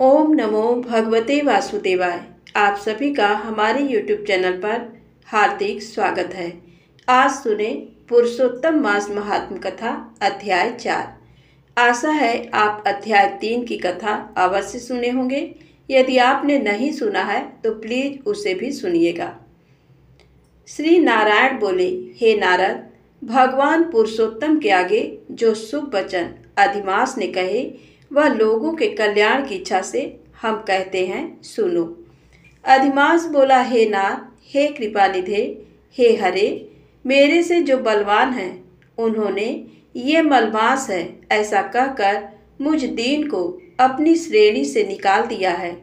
ओम नमो भगवते वासुदेवाय। आप सभी का हमारे YouTube चैनल पर हार्दिक स्वागत है। आज सुने पुरुषोत्तम मास महात्म कथा अध्याय 4। आशा है आप अध्याय 3 की कथा अवश्य सुने होंगे। यदि आपने नहीं सुना है तो प्लीज उसे भी सुनिएगा। श्री नारायण बोले, हे नारद, भगवान पुरुषोत्तम के आगे जो शुभ वचन अधिमास ने कहे वह लोगों के कल्याण की इच्छा से हम कहते हैं, सुनो। अधिमास बोला, हे नार, हे कृपानिधे, हे हरे, मेरे से जो बलवान हैं उन्होंने ये मलमास है ऐसा कहकर मुझ दीन को अपनी श्रेणी से निकाल दिया है।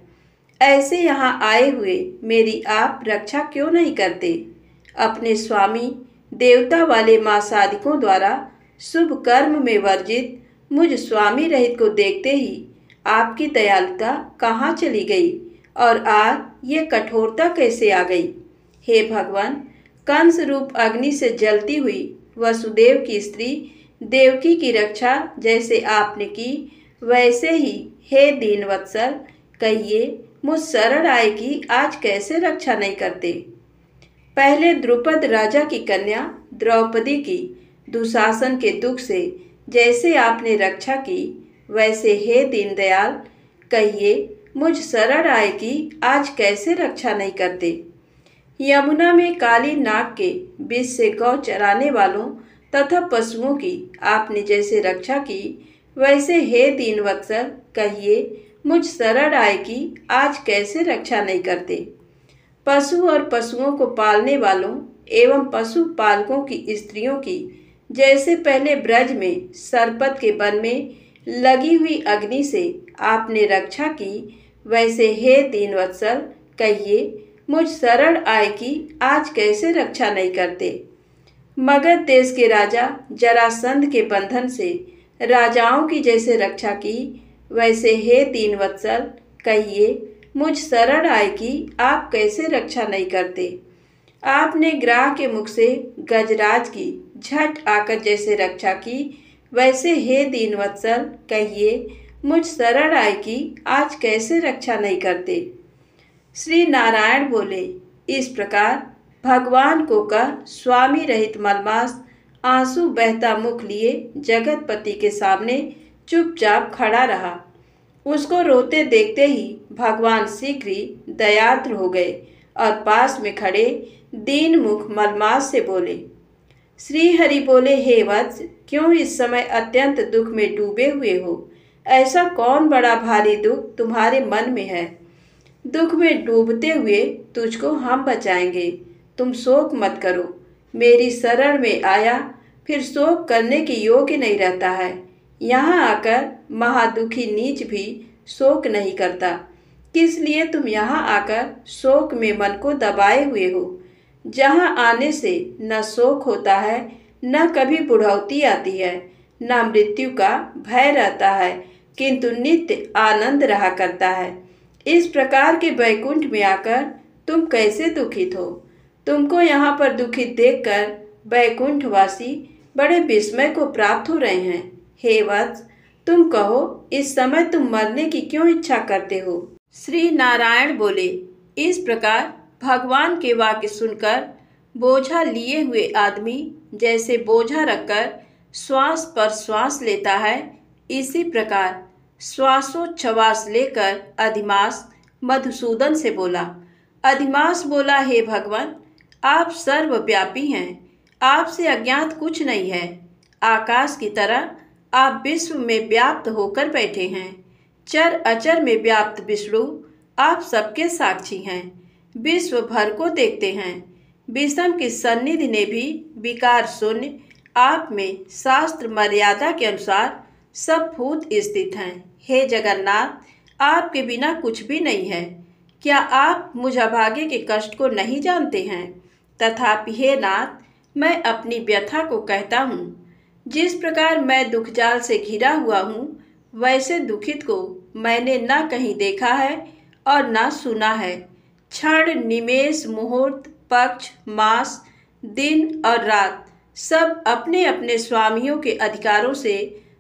ऐसे यहाँ आए हुए मेरी आप रक्षा क्यों नहीं करते? अपने स्वामी देवता वाले माँ साधिकों द्वारा शुभ कर्म में वर्जित मुझ स्वामी रहित को देखते ही आपकी दयालुता कहाँ चली गई और आज ये कठोरता कैसे आ गई? हे भगवान, कंस रूप अग्नि से जलती हुई वसुदेव की स्त्री देवकी की रक्षा जैसे आपने की, वैसे ही हे दीनवत्सल, कहिए मुझ शरण आए की आज कैसे रक्षा नहीं करते? पहले द्रुपद राजा की कन्या द्रौपदी की दुशासन के दुख से जैसे आपने रक्षा की, वैसे हे दीनदयाल, कहिए मुझ शरण आए की आज कैसे रक्षा नहीं करते? यमुना में काली नाग के विष से गौ चराने वालों तथा पशुओं की आपने जैसे रक्षा की, वैसे हे दीनवत्सल, कहिए मुझ शरण आए की आज कैसे रक्षा नहीं करते? पशु और पशुओं को पालने वालों एवं पशु पालकों की स्त्रियों की जैसे पहले ब्रज में सरपत के वन में लगी हुई अग्नि से आपने रक्षा की, वैसे हे दीनवत्सल, कहिए मुझ शरण आए की आज कैसे रक्षा नहीं करते? मगध देश के राजा जरासंध के बंधन से राजाओं की जैसे रक्षा की, वैसे हे दीनवत्सल, कहिए मुझ शरण आए की आप कैसे रक्षा नहीं करते? आपने ग्राह के मुख से गजराज की झट आकर जैसे रक्षा की, वैसे हे दीनवत्सल, कहिए मुझ शरण आए की आज कैसे रक्षा नहीं करते? श्री नारायण बोले, इस प्रकार भगवान को कह स्वामी रहित मलमास आंसू बहता मुख लिए जगतपति के सामने चुपचाप खड़ा रहा। उसको रोते देखते ही भगवान शीघ्र ही दयाद्र हो गए और पास में खड़े दीन मुख मलमास से बोले। श्री हरि बोले, हे वत्स, क्यों इस समय अत्यंत दुख में डूबे हुए हो? ऐसा कौन बड़ा भारी दुख तुम्हारे मन में है? दुख में डूबते हुए तुझको हम बचाएंगे, तुम शोक मत करो। मेरी शरण में आया फिर शोक करने के योग्य नहीं रहता है। यहाँ आकर महादुखी नीच भी शोक नहीं करता। किस लिए तुम यहाँ आकर शोक में मन को दबाए हुए हो? जहाँ आने से न शोक होता है, न कभी बुढ़ौती आती है, न मृत्यु का भय रहता है, किंतु नित्य आनंद रहा करता है। इस प्रकार के वैकुंठ में आकर तुम कैसे दुखित हो? तुमको यहाँ पर दुखित देखकर वैकुंठवासी बड़े विस्मय को प्राप्त हो रहे हैं। हे वत्स, तुम कहो, इस समय तुम मरने की क्यों इच्छा करते हो? श्री नारायण बोले, इस प्रकार भगवान के वाक्य सुनकर बोझा लिए हुए आदमी जैसे बोझा रखकर श्वास पर श्वास लेता है, इसी प्रकार श्वासोच्छ्वास लेकर अधिमास मधुसूदन से बोला। अधिमास बोला, हे भगवान, आप सर्वव्यापी हैं, आपसे अज्ञात कुछ नहीं है। आकाश की तरह आप विश्व में व्याप्त होकर बैठे हैं। चर अचर में व्याप्त विष्णु आप सबके साक्षी हैं, विश्व भर को देखते हैं। विषम की सन्निधि ने भी विकार शून्य आप में शास्त्र मर्यादा के अनुसार सब भूत स्थित हैं। हे जगन्नाथ, आपके बिना कुछ भी नहीं है। क्या आप मुझ अभागे के कष्ट को नहीं जानते हैं? तथापि हे नाथ, मैं अपनी व्यथा को कहता हूँ। जिस प्रकार मैं दुख जाल से घिरा हुआ हूँ, वैसे दुखित को मैंने न कहीं देखा है और न सुना है। क्षण, निमेष, मुहूर्त, पक्ष, मास, दिन और रात सब अपने अपने स्वामियों के अधिकारों से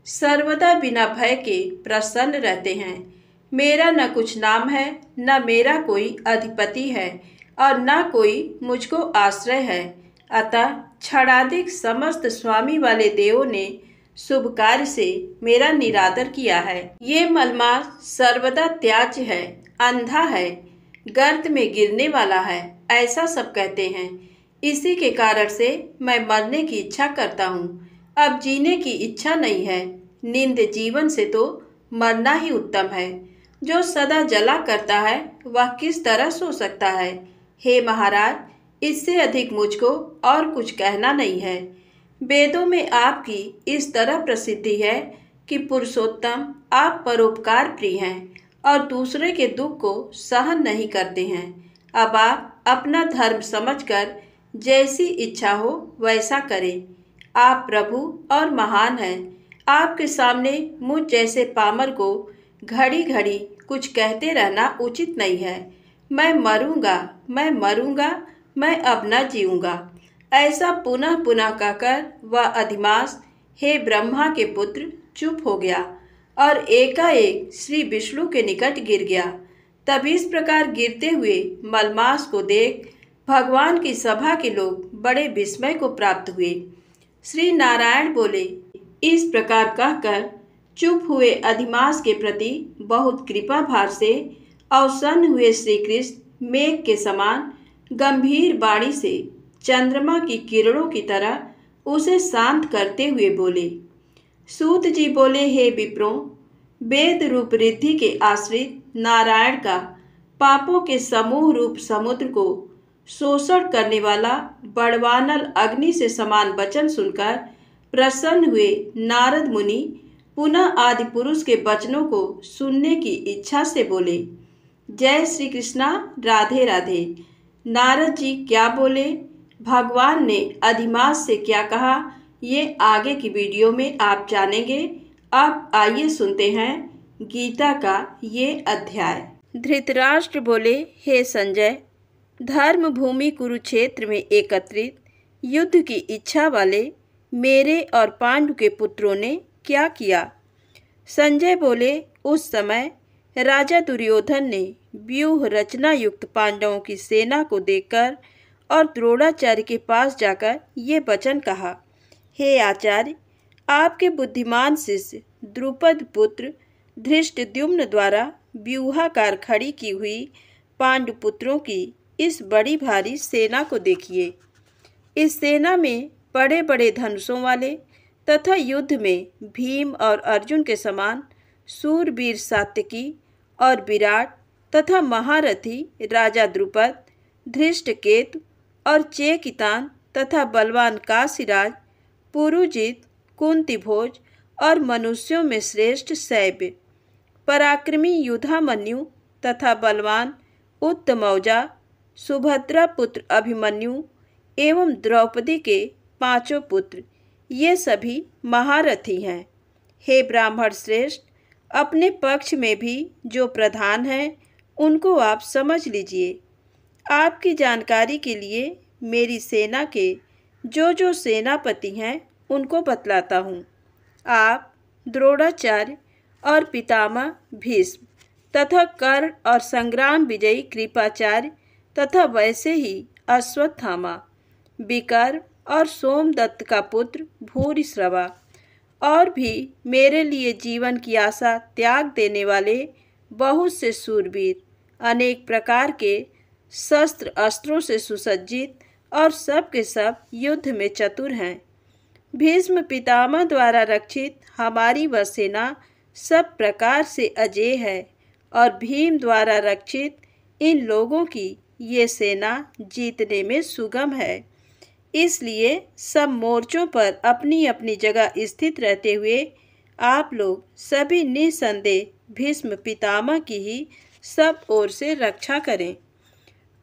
सर्वदा बिना भय के प्रसन्न रहते हैं। मेरा न कुछ नाम है, न मेरा कोई अधिपति है और न कोई मुझको आश्रय है। अतः क्षणाधिक समस्त स्वामी वाले देवों ने शुभ कार्य से मेरा निरादर किया है। ये मलमास सर्वदा त्याज्य है, अंधा है, गर्त में गिरने वाला है, ऐसा सब कहते हैं। इसी के कारण से मैं मरने की इच्छा करता हूँ। अब जीने की इच्छा नहीं है। निंद जीवन से तो मरना ही उत्तम है। जो सदा जला करता है वह किस तरह सो सकता है। हे महाराज, इससे अधिक मुझको और कुछ कहना नहीं है। वेदों में आपकी इस तरह प्रसिद्धि है कि पुरुषोत्तम आप परोपकार प्रिय हैं और दूसरे के दुख को सहन नहीं करते हैं। अब आप अपना धर्म समझकर जैसी इच्छा हो वैसा करें। आप प्रभु और महान हैं। आपके सामने मुझ जैसे पामर को घड़ी घड़ी कुछ कहते रहना उचित नहीं है। मैं मरूंगा, मैं मरूंगा, मैं अब न जीऊंगा, ऐसा पुनः पुनः कहकर वह अधिमास हे ब्रह्मा के पुत्र चुप हो गया और एकाएक श्री विष्णु के निकट गिर गया। तब इस प्रकार गिरते हुए मलमास को देख भगवान की सभा के लोग बड़े विस्मय को प्राप्त हुए। श्री नारायण बोले, इस प्रकार कहकर चुप हुए अधिमास के प्रति बहुत कृपा भार से अवसन्न हुए श्री कृष्ण मेघ के समान गंभीर वाणी से चंद्रमा की किरणों की तरह उसे शांत करते हुए बोले। सूत जी बोले, हे विप्रों, वेद रूप रिद्धि के आश्रित नारायण का पापों के समूह रूप समुद्र को शोषण करने वाला बड़वानल अग्नि से समान वचन सुनकर प्रसन्न हुए नारद मुनि पुनः आदि पुरुष के वचनों को सुनने की इच्छा से बोले। जय श्री कृष्णा, राधे राधे। नारद जी क्या बोले, भगवान ने अधिमास से क्या कहा, ये आगे की वीडियो में आप जानेंगे। अब आइए सुनते हैं गीता का ये अध्याय। धृतराष्ट्र बोले, हे संजय, धर्म भूमि कुरुक्षेत्र में एकत्रित युद्ध की इच्छा वाले मेरे और पांडु के पुत्रों ने क्या किया। संजय बोले, उस समय राजा दुर्योधन ने व्यूह रचना युक्त पांडवों की सेना को देखकर और द्रोणाचार्य के पास जाकर ये वचन कहा, हे आचार्य, आपके बुद्धिमान शिष्य द्रुपद पुत्र धृष्टद्युम्न द्वारा व्यूहाकार खड़ी की हुई पांडुपुत्रों की इस बड़ी भारी सेना को देखिए। इस सेना में बड़े बड़े धनुषों वाले तथा युद्ध में भीम और अर्जुन के समान सूरवीर सात्यकी और विराट तथा महारथी राजा द्रुपद, धृष्टकेतु और चेकितान तथा बलवान काशीराज, पुरुजित, कुंतीभोज और मनुष्यों में श्रेष्ठ शैब्य, पराक्रमी युधामन्यु तथा बलवान उत्तमौजा, सुभद्रा पुत्र अभिमन्यु एवं द्रौपदी के 5 पुत्र, ये सभी महारथी हैं। हे ब्राह्मण श्रेष्ठ, अपने पक्ष में भी जो प्रधान हैं उनको आप समझ लीजिए। आपकी जानकारी के लिए मेरी सेना के जो सेनापति हैं उनको बतलाता हूँ। आप द्रोणाचार्य और पितामह भीष्म तथा कर्ण और संग्राम विजयी कृपाचार्य तथा वैसे ही अश्वत्थामा, विकर्म और सोमदत्त का पुत्र भूरिश्रवा और भी मेरे लिए जीवन की आशा त्याग देने वाले बहुत से शूरवीर, अनेक प्रकार के शस्त्र अस्त्रों से सुसज्जित और सब के सब युद्ध में चतुर हैं। भीष्म पितामह द्वारा रक्षित हमारी वह सेना सब प्रकार से अजेय है और भीम द्वारा रक्षित इन लोगों की ये सेना जीतने में सुगम है। इसलिए सब मोर्चों पर अपनी अपनी जगह स्थित रहते हुए आप लोग सभी निसंदेह भीष्म पितामह की ही सब ओर से रक्षा करें।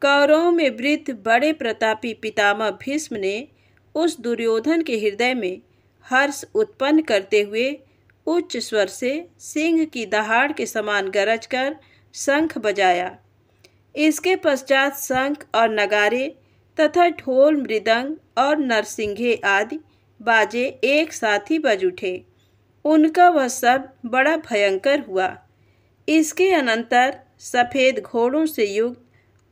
कौरवों में वृद्ध बड़े प्रतापी पितामह भीष्म ने उस दुर्योधन के हृदय में हर्ष उत्पन्न करते हुए उच्च स्वर से सिंह की दहाड़ के समान गरज कर शंख बजाया। इसके पश्चात शंख और नगारे तथा ढोल, मृदंग और नरसिंघे आदि बाजे एक साथ ही बज उठे। उनका वह सब बड़ा भयंकर हुआ। इसके अनंतर सफ़ेद घोड़ों से युक्त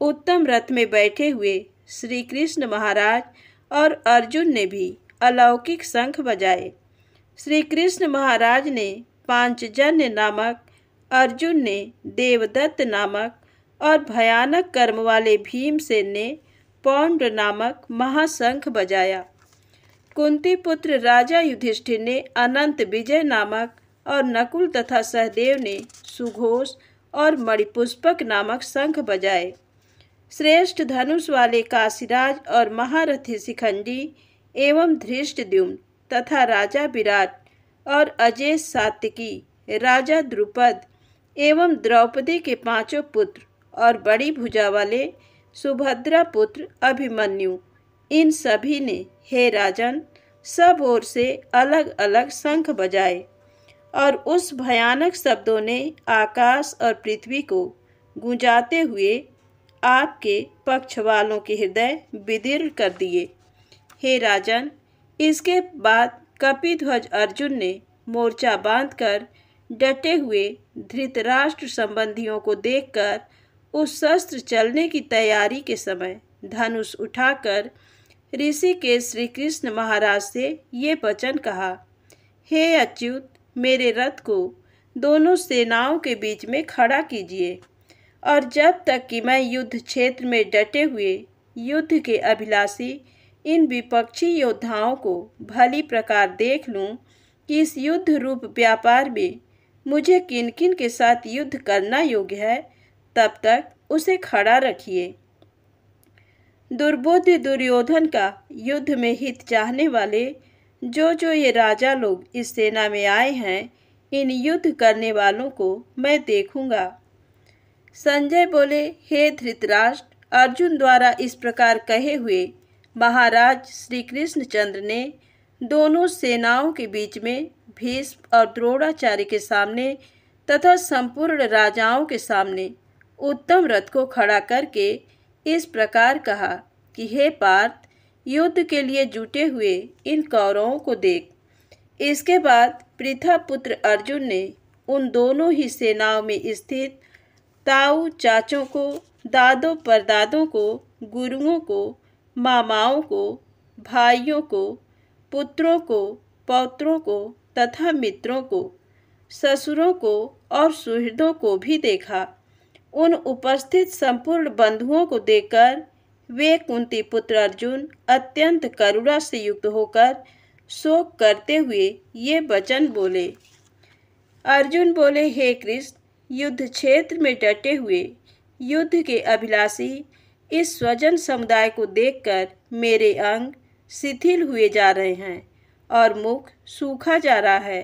उत्तम रथ में बैठे हुए श्री कृष्ण महाराज और अर्जुन ने भी अलौकिक शंख बजाए। श्री कृष्ण महाराज ने पांचजन्य नामक, अर्जुन ने देवदत्त नामक और भयानक कर्म वाले भीमसेन ने पौंड नामक महाशंख बजाया। कुंती पुत्र राजा युधिष्ठिर ने अनंत विजय नामक और नकुल तथा सहदेव ने सुघोष और मणिपुष्पक नामक शंख बजाए। श्रेष्ठ धनुष वाले काशीराज और महारथी शिखंडी एवं धृष्टद्युम्न तथा राजा विराट और अजय सात्विकी, राजा द्रुपद एवं द्रौपदी के पांचों पुत्र और बड़ी भुजा वाले सुभद्रा पुत्र अभिमन्यु, इन सभी ने हे राजन सब ओर से अलग अलग शंख बजाए और उस भयानक शब्दों ने आकाश और पृथ्वी को गूंजाते हुए आपके पक्ष वालों के हृदय विदीर्ण कर दिए। हे राजन, इसके बाद कपिध्वज अर्जुन ने मोर्चा बांधकर डटे हुए धृतराष्ट्र संबंधियों को देखकर उस शस्त्र चलने की तैयारी के समय धनुष उठाकर ऋषिकेश श्री कृष्ण महाराज से ये वचन कहा, हे अच्युत, मेरे रथ को दोनों सेनाओं के बीच में खड़ा कीजिए और जब तक कि मैं युद्ध क्षेत्र में डटे हुए युद्ध के अभिलाषी इन विपक्षी योद्धाओं को भली प्रकार देख लूं कि इस युद्ध रूप व्यापार में मुझे किन किन के साथ युद्ध करना योग्य है, तब तक उसे खड़ा रखिए। दुर्बोध्य दुर्योधन का युद्ध में हित चाहने वाले जो ये राजा लोग इस सेना में आए हैं, इन युद्ध करने वालों को मैं देखूंगा। संजय बोले, हे धृतराष्ट्र, अर्जुन द्वारा इस प्रकार कहे हुए महाराज श्री कृष्णचंद्र ने दोनों सेनाओं के बीच में भीष्म और द्रोणाचार्य के सामने तथा संपूर्ण राजाओं के सामने उत्तम रथ को खड़ा करके इस प्रकार कहा कि हे पार्थ, युद्ध के लिए जुटे हुए इन कौरवों को देख। इसके बाद पृथा पुत्र अर्जुन ने उन दोनों ही सेनाओं में स्थित ताऊ चाचों को, दादों परदादों को, गुरुओं को, मामाओं को, भाइयों को, पुत्रों को, पौत्रों को तथा मित्रों को, ससुरों को और सुहृदों को भी देखा। उन उपस्थित संपूर्ण बंधुओं को देखकर वे कुंती पुत्र अर्जुन अत्यंत करुणा से युक्त होकर शोक करते हुए ये वचन बोले। अर्जुन बोले, हे कृष्ण, युद्ध क्षेत्र में डटे हुए युद्ध के अभिलाषी इस स्वजन समुदाय को देखकर मेरे अंग शिथिल हुए जा रहे हैं और मुख सूखा जा रहा है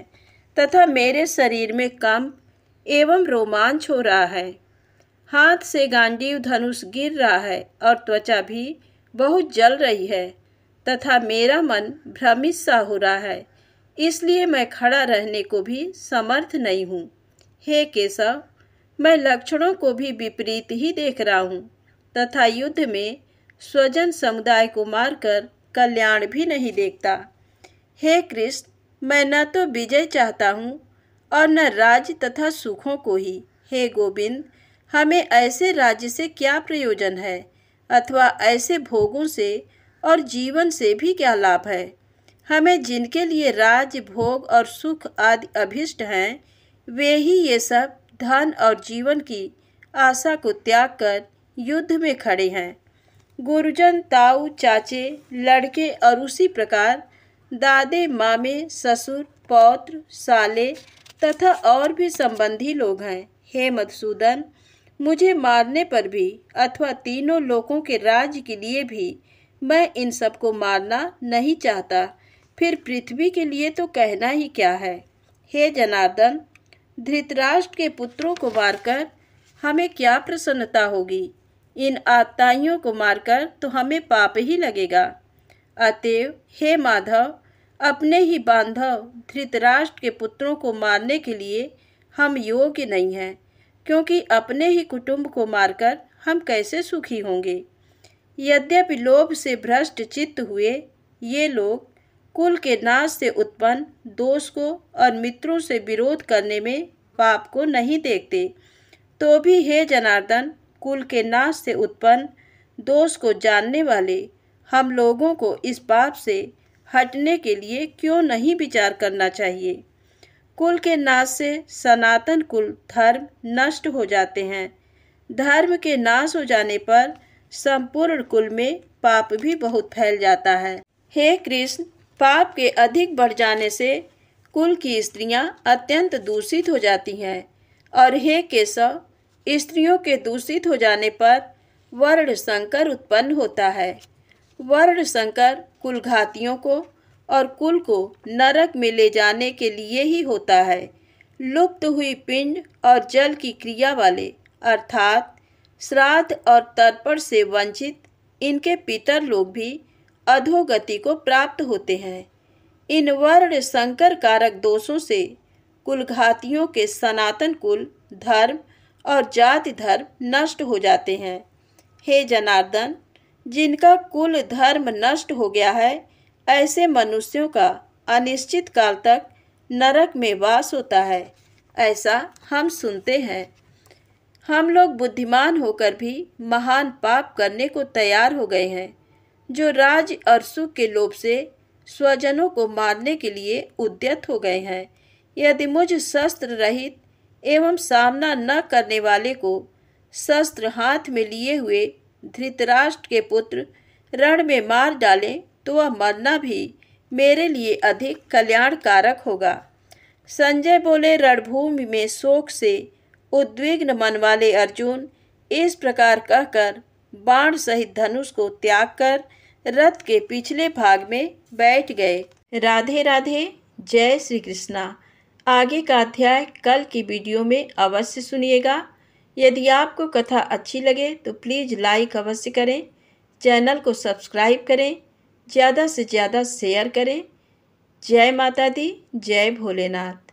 तथा मेरे शरीर में कंप एवं रोमांच हो रहा है। हाथ से गांडीव धनुष गिर रहा है और त्वचा भी बहुत जल रही है तथा मेरा मन भ्रमित सा हो रहा है, इसलिए मैं खड़ा रहने को भी समर्थ नहीं हूँ। हे केशव, मैं लक्षणों को भी विपरीत ही देख रहा हूँ तथा युद्ध में स्वजन समुदाय को मारकर कल्याण भी नहीं देखता। हे कृष्ण, मैं न तो विजय चाहता हूँ और न राज्य तथा सुखों को ही। हे गोविंद, हमें ऐसे राज्य से क्या प्रयोजन है अथवा ऐसे भोगों से और जीवन से भी क्या लाभ है। हमें जिनके लिए राज्य, भोग और सुख आदि अभिष्ट हैं, वे ही ये सब धन और जीवन की आशा को त्याग कर युद्ध में खड़े हैं। गुरुजन, ताऊ, चाचे, लड़के और उसी प्रकार दादे, मामे, ससुर, पौत्र, साले तथा और भी संबंधी लोग हैं। हे मधुसूदन, मुझे मारने पर भी अथवा तीनों लोकों के राज्य के लिए भी मैं इन सबको मारना नहीं चाहता, फिर पृथ्वी के लिए तो कहना ही क्या है। हे जनार्दन, धृतराष्ट्र के पुत्रों को मारकर हमें क्या प्रसन्नता होगी। इन आताइयों को मारकर तो हमें पाप ही लगेगा। अतएव हे माधव, अपने ही बांधव धृतराष्ट्र के पुत्रों को मारने के लिए हम योग्य नहीं हैं, क्योंकि अपने ही कुटुंब को मारकर हम कैसे सुखी होंगे। यद्यपि लोभ से भ्रष्ट चित्त हुए ये लोग कुल के नाश से उत्पन्न दोष को और मित्रों से विरोध करने में पाप को नहीं देखते, तो भी हे जनार्दन, कुल के नाश से उत्पन्न दोष को जानने वाले हम लोगों को इस पाप से हटने के लिए क्यों नहीं विचार करना चाहिए। कुल के नाश से सनातन कुल धर्म नष्ट हो जाते हैं। धर्म के नाश हो जाने पर संपूर्ण कुल में पाप भी बहुत फैल जाता है। हे कृष्ण, पाप के अधिक बढ़ जाने से कुल की स्त्रियां अत्यंत दूषित हो जाती हैं, और हे केशव, स्त्रियों के दूषित हो जाने पर वर्ण संकर उत्पन्न होता है। वर्ण संकर कुल घातियों को और कुल को नरक में ले जाने के लिए ही होता है। लुप्त हुई पिंड और जल की क्रिया वाले अर्थात श्राद्ध और तर्पण से वंचित इनके पितर लोग भी अधोगति को प्राप्त होते हैं। इन वर्ण संकर कारक दोषों से कुलघातियों के सनातन कुल धर्म और जाति धर्म नष्ट हो जाते हैं। हे जनार्दन, जिनका कुल धर्म नष्ट हो गया है, ऐसे मनुष्यों का अनिश्चित काल तक नरक में वास होता है, ऐसा हम सुनते हैं। हम लोग बुद्धिमान होकर भी महान पाप करने को तैयार हो गए हैं, जो राज्य और सुख के लोभ से स्वजनों को मारने के लिए उद्यत हो गए हैं। यदि मुझ शस्त्र रहित एवं सामना न करने वाले को शस्त्र हाथ में लिए हुए धृतराष्ट्र के पुत्र रण में मार डालें, तो वह मरना भी मेरे लिए अधिक कल्याणकारक होगा। संजय बोले, रणभूमि में शोक से उद्विग्न मन वाले अर्जुन इस प्रकार कहकर बाण सहित धनुष को त्याग कर रथ के पिछले भाग में बैठ गए। राधे राधे। जय श्री कृष्णा। आगे का अध्याय कल की वीडियो में अवश्य सुनिएगा। यदि आपको कथा अच्छी लगे तो प्लीज़ लाइक अवश्य करें, चैनल को सब्सक्राइब करें, ज़्यादा से ज़्यादा शेयर करें। जय माता दी, जय भोलेनाथ।